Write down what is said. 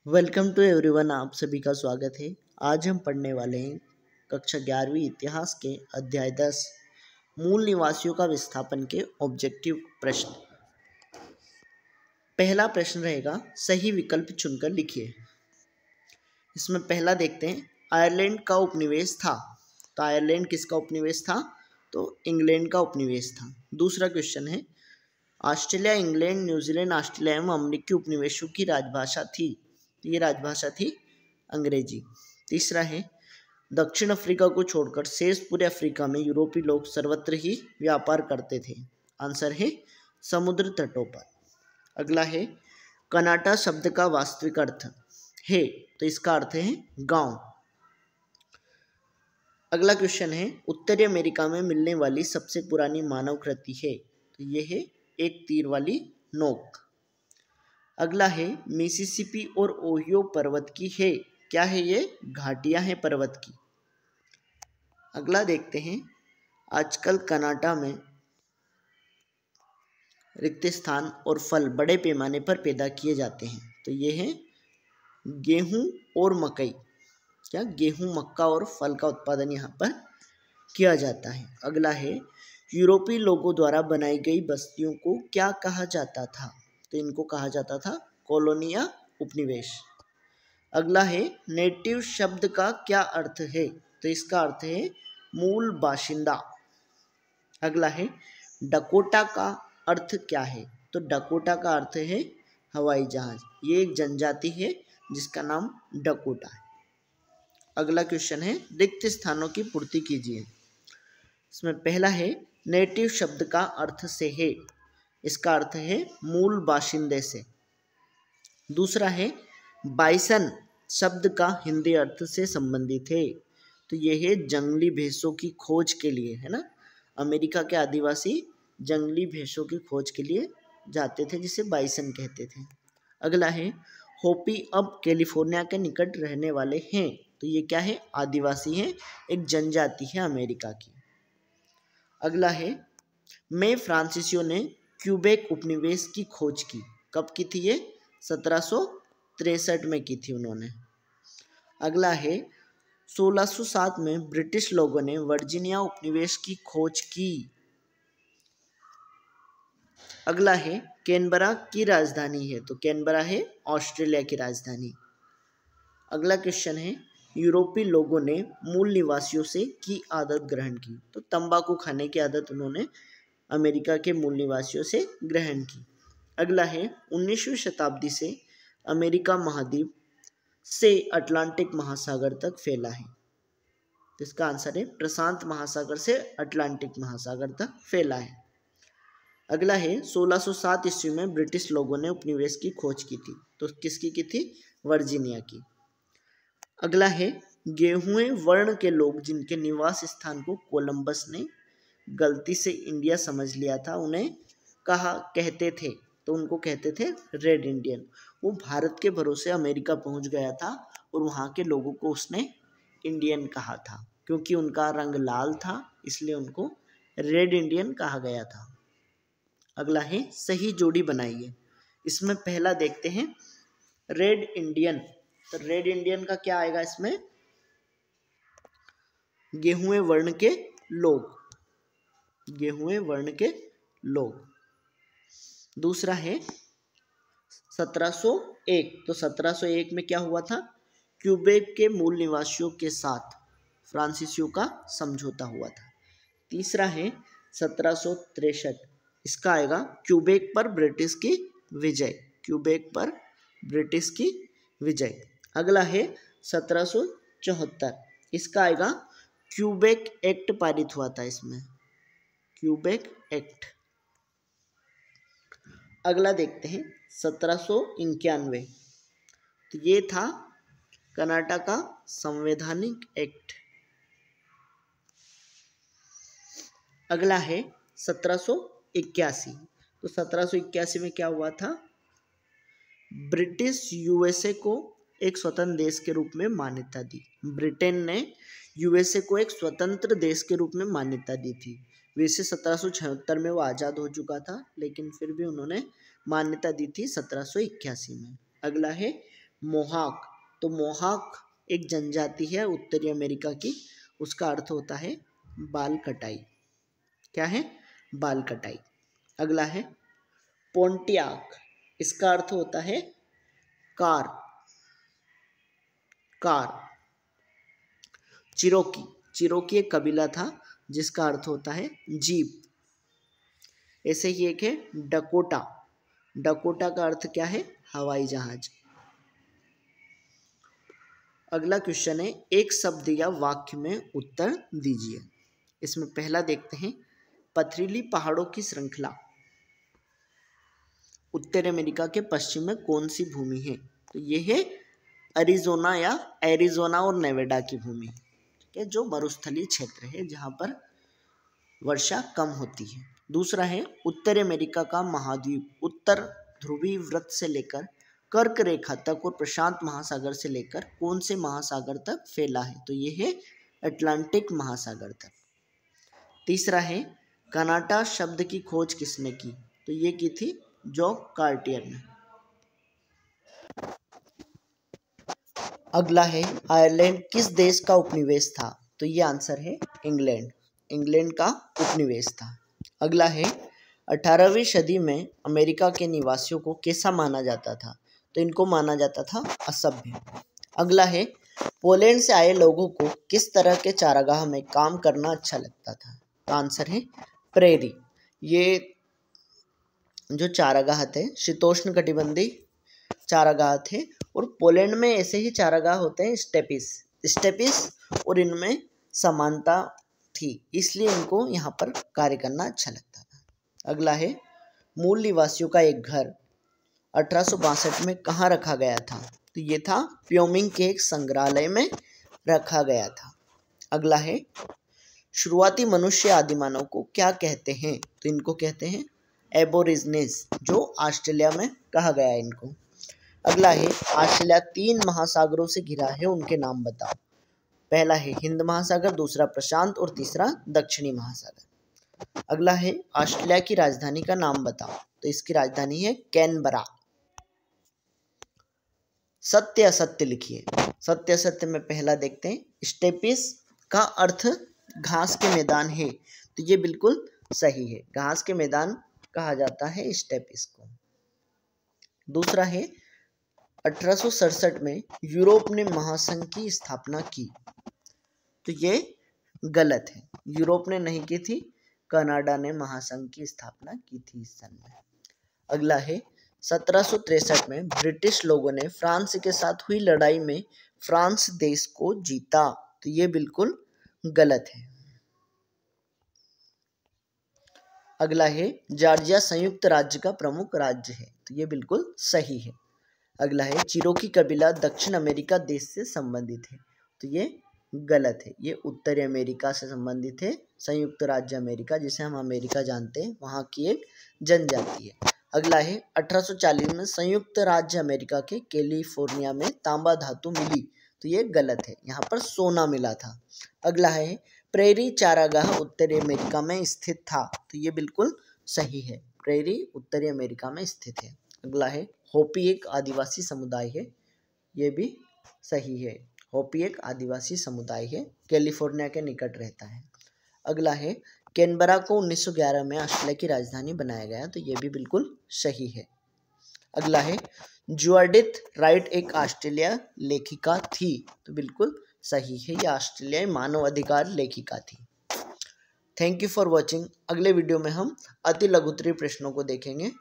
Welcome to everyone. आप सभी का स्वागत है। आज हम पढ़ने वाले हैं कक्षा 11वीं इतिहास के अध्याय 10 मूल निवासियों का विस्थापन के ऑब्जेक्टिव प्रश्न। पहला प्रश्न रहेगा, सही विकल्प चुनकर लिखिए। इसमें पहला देखते हैं, आयरलैंड का उपनिवेश था। तो आयरलैंड किसका उपनिवेश था? तो इंग्लैंड का उपनिवेश था। दूसरा क्वेश्चन है, ऑस्ट्रेलिया, इंग्लैंड, न्यूजीलैंड, ऑस्ट्रेलिया एवं अमेरिकी उपनिवेशों की राजभाषा थी। ये राजभाषा थी अंग्रेजी। तीसरा है, दक्षिण अफ्रीका को छोड़कर शेष पूरे अफ्रीका में यूरोपीय लोग सर्वत्र ही व्यापार करते थे। आंसर है समुद्र तटों पर। अगला है, कनाडा शब्द का वास्तविक अर्थ है। तो इसका अर्थ है गांव। अगला क्वेश्चन है, उत्तरी अमेरिका में मिलने वाली सबसे पुरानी मानव कृति है। तो ये है एक तीर वाली नोक। अगला है, मिसिसिपी और ओहियो पर्वत की है। क्या है ये? घाटियां हैं पर्वत की। अगला देखते हैं, आजकल कनाडा में रिक्त स्थान और फल बड़े पैमाने पर पैदा किए जाते हैं। तो ये है गेहूं और मकई। क्या? गेहूं, मक्का और फल का उत्पादन यहाँ पर किया जाता है। अगला है, यूरोपीय लोगों द्वारा बनाई गई बस्तियों को क्या कहा जाता था? तो इनको कहा जाता था कॉलोनी या उपनिवेश। अगला है, नेटिव शब्द का क्या अर्थ है? तो इसका अर्थ है मूल बाशिंदा। अगला है, डकोटा का अर्थ क्या है? तो डकोटा का अर्थ है हवाई जहाज। ये एक जनजाति है जिसका नाम डकोटा है। अगला क्वेश्चन है, रिक्त स्थानों की पूर्ति कीजिए। इसमें पहला है, नेटिव शब्द का अर्थ से है। इसका अर्थ है मूल बाशिंदे से। दूसरा है, बाइसन शब्द का हिंदी अर्थ से संबंधित है। तो यह है जंगली भैंसों की खोज के लिए, है ना। अमेरिका के आदिवासी जंगली भैंसों की खोज के लिए जाते थे, जिसे बाइसन कहते थे। अगला है, होपी अब कैलिफोर्निया के निकट रहने वाले हैं। तो ये क्या है? आदिवासी हैं, एक जनजाति है अमेरिका की। अगला है, में फ्रांसीसियों ने क्यूबेक उपनिवेश की खोज की। कब की थी ये? 1763 में की थी उन्होंने। अगला है, 1607 में ब्रिटिश लोगों ने वर्जीनिया उपनिवेश की खोज की। अगला है, कैनबरा की राजधानी है। तो कैनबरा है ऑस्ट्रेलिया की राजधानी। अगला क्वेश्चन है, यूरोपीय लोगों ने मूल निवासियों से की आदत ग्रहण की। तो तंबाकू खाने की आदत उन्होंने अमेरिका के मूल निवासियों से ग्रहण की। अगला है, 19वीं शताब्दी से अमेरिका महाद्वीप से अटलांटिक महासागर तक फैला है। तो इसका आंसर है प्रशांत महासागर से अटलांटिक महासागर तक फैला है। अगला है, 1607 ईस्वी में ब्रिटिश लोगों ने उपनिवेश की खोज की थी। तो किसकी की थी? वर्जीनिया की। अगला है, गेहूं वर्ण के लोग जिनके निवास स्थान को कोलंबस ने गलती से इंडिया समझ लिया था, उन्हें कहते थे। तो उनको कहते थे रेड इंडियन। वो भारत के भरोसे अमेरिका पहुंच गया था और वहाँ के लोगों को उसने इंडियन कहा था। क्योंकि उनका रंग लाल था, इसलिए उनको रेड इंडियन कहा गया था। अगला है, सही जोड़ी बनाइए। इसमें पहला देखते हैं, रेड इंडियन। तो रेड इंडियन का क्या आएगा इसमें? गेहूं वर्ण के लोग। गेहूं वर्ण के लोग। दूसरा है 1701। तो 1701 में क्या हुआ था? क्यूबेक के मूल निवासियों के साथ फ्रांसीसियों का समझौता हुआ था। तीसरा है 1763। इसका आएगा क्यूबेक पर ब्रिटिश की विजय। क्यूबेक पर ब्रिटिश की विजय। अगला है 1774। इसका आएगा क्यूबेक एक्ट पारित हुआ था इसमें। Quebec act. अगला देखते हैं 1791। तो ये था कनाडा का संवैधानिक एक्ट। अगला है 1781। तो 1781 में क्या हुआ था? ब्रिटिश यूएसए को एक स्वतंत्र देश के रूप में मान्यता दी। ब्रिटेन ने यूएसए को एक स्वतंत्र देश के रूप में मान्यता दी थी। वैसे 1776 में वो आज़ाद हो चुका था, लेकिन फिर भी उन्होंने मान्यता दी थी 1781 में। अगला है, मोहाक, तो मोहाक एक जनजाति है उत्तरी अमेरिका की, उसका अर्थ होता है बाल कटाई। क्या है? बाल कटाई। अगला है पोंटियाक, इसका अर्थ होता है कार, कार। चिरोकी, चिरोकी एक कबीला था जिसका अर्थ होता है जीप। ऐसे ही एक है डकोटा, डकोटा का अर्थ क्या है? हवाई जहाज। अगला क्वेश्चन है एक शब्द या वाक्य में उत्तर दीजिए। इसमें पहला देखते हैं, पथरीली पहाड़ों की श्रृंखला उत्तर अमेरिका के पश्चिम में कौन सी भूमि है? तो ये है अरिजोना या एरिजोना और नेवाडा की भूमि, ठीक है, जो मरुस्थलीय क्षेत्र है जहाँ पर वर्षा कम होती है। दूसरा है उत्तर अमेरिका का महाद्वीप उत्तर ध्रुवीय वृत्त से लेकर कर्क रेखा तक और प्रशांत महासागर से लेकर कौन से महासागर तक फैला है? तो ये है अटलांटिक महासागर तक। तीसरा है कनाडा शब्द की खोज किसने की? तो ये की थी जॉक कार्टियर ने। अगला है आयरलैंड किस देश का उपनिवेश था? तो ये आंसर है इंग्लैंड, इंग्लैंड का उपनिवेश था। अगला है 18वीं सदी में अमेरिका के निवासियों को कैसा माना जाता था? तो इनको माना जाता था असभ्य। अगला है पोलैंड से आए लोगों को किस तरह के चारागाह में काम करना अच्छा लगता था? तो आंसर है प्रेरी। ये जो चारागाह थे शीतोष्ण कटिबंधीय चारागाह थे, और पोलैंड में ऐसे ही चारागाह होते हैं स्टेपिस, स्टेपिस, और इनमें समानता थी, इसलिए इनको यहाँ पर कार्य करना अच्छा लगता था। अगला है मूल निवासियों का एक घर 1862 में कहाँ रखा गया था? तो ये था प्योमिंग के एक संग्रहालय में रखा गया था। अगला है शुरुआती मनुष्य आदिमानव को क्या कहते हैं? तो इनको कहते हैं एबोरिजिन्स, जो ऑस्ट्रेलिया में कहा गया है इनको। अगला है ऑस्ट्रेलिया 3 महासागरों से घिरा है, उनके नाम बताओ। पहला है हिंद महासागर, दूसरा प्रशांत और तीसरा दक्षिणी महासागर। अगला है ऑस्ट्रेलिया की राजधानी का नाम बताओ। तो इसकी राजधानी है कैनबरा। सत्य असत्य लिखिए। सत्य असत्य में पहला देखते हैं, स्टेपिस का अर्थ घास के मैदान है, तो ये बिल्कुल सही है, घास के मैदान कहा जाता है स्टेपिस को। दूसरा है 1867 में यूरोप ने महासंघ की स्थापना की, तो ये गलत है, यूरोप ने नहीं की थी, कनाडा ने महासंघ की स्थापना की थी इस सन में। अगला है 1763 में ब्रिटिश लोगों ने फ्रांस के साथ हुई लड़ाई में फ्रांस देश को जीता, तो ये बिल्कुल गलत है। अगला है जॉर्जिया संयुक्त राज्य का प्रमुख राज्य है, तो ये बिल्कुल सही है। अगला है चिरोकी कबीला दक्षिण अमेरिका देश से संबंधित है, तो ये गलत है, ये उत्तरी अमेरिका से संबंधित है। संयुक्त राज्य अमेरिका, जिसे हम अमेरिका जानते हैं, वहाँ की एक जनजाति है। अगला है 1840 में संयुक्त राज्य अमेरिका के कैलिफोर्निया में तांबा धातु मिली, तो ये गलत है, यहाँ पर सोना मिला था। अगला है प्रेरी चारागाह उत्तरी अमेरिका में स्थित था, तो ये बिल्कुल सही है, प्रेरी उत्तरी अमेरिका में स्थित है। अगला है होपी एक आदिवासी समुदाय है, ये भी सही है, होपी एक आदिवासी समुदाय है, कैलिफोर्निया के निकट रहता है। अगला है कैनबरा को 1911 में ऑस्ट्रेलिया की राजधानी बनाया गया, तो ये भी बिल्कुल सही है। अगला है जुडिथ राइट एक ऑस्ट्रेलिया लेखिका थी, तो बिल्कुल सही है, ये ऑस्ट्रेलियाई मानव अधिकार लेखिका थी। Thank you for watching. अगले वीडियो में हम अति लघुत्तरीय प्रश्नों को देखेंगे।